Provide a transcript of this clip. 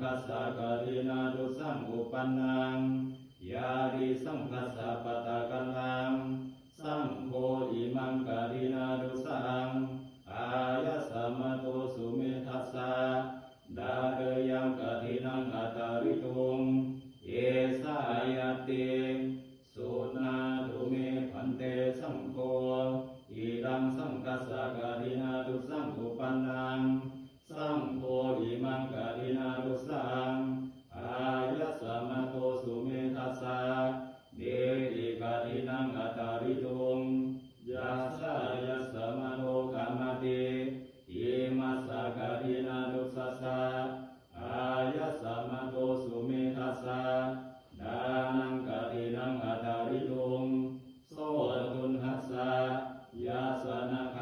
คัสสะกะทินาทุสังอุปันนังยาดิสังคัสสะปะตะกัลังสังโฆอิมังกะทินาทุสังอายะสัมมโตสุเมทัสสะดาเรยังกะทินังอัตตาริตุงเอสายติสุนาตุเมพันเตสังโฆอิรังสังคัสสะกะทินาทุสังอุปันนังสังโฆอิมังกะทินาทุสังอายะสัมมโตสุเมทัสสะเดติกะทินังอัตตาริตุงยัสสะยัสสะมโนกามติอิมัสสะกะทินาทุสัสสะอายะสัมมโตสุเมทัสสะดานังกะทินังอัตตาริตุงโสตุนหัสสะยัสสะนะ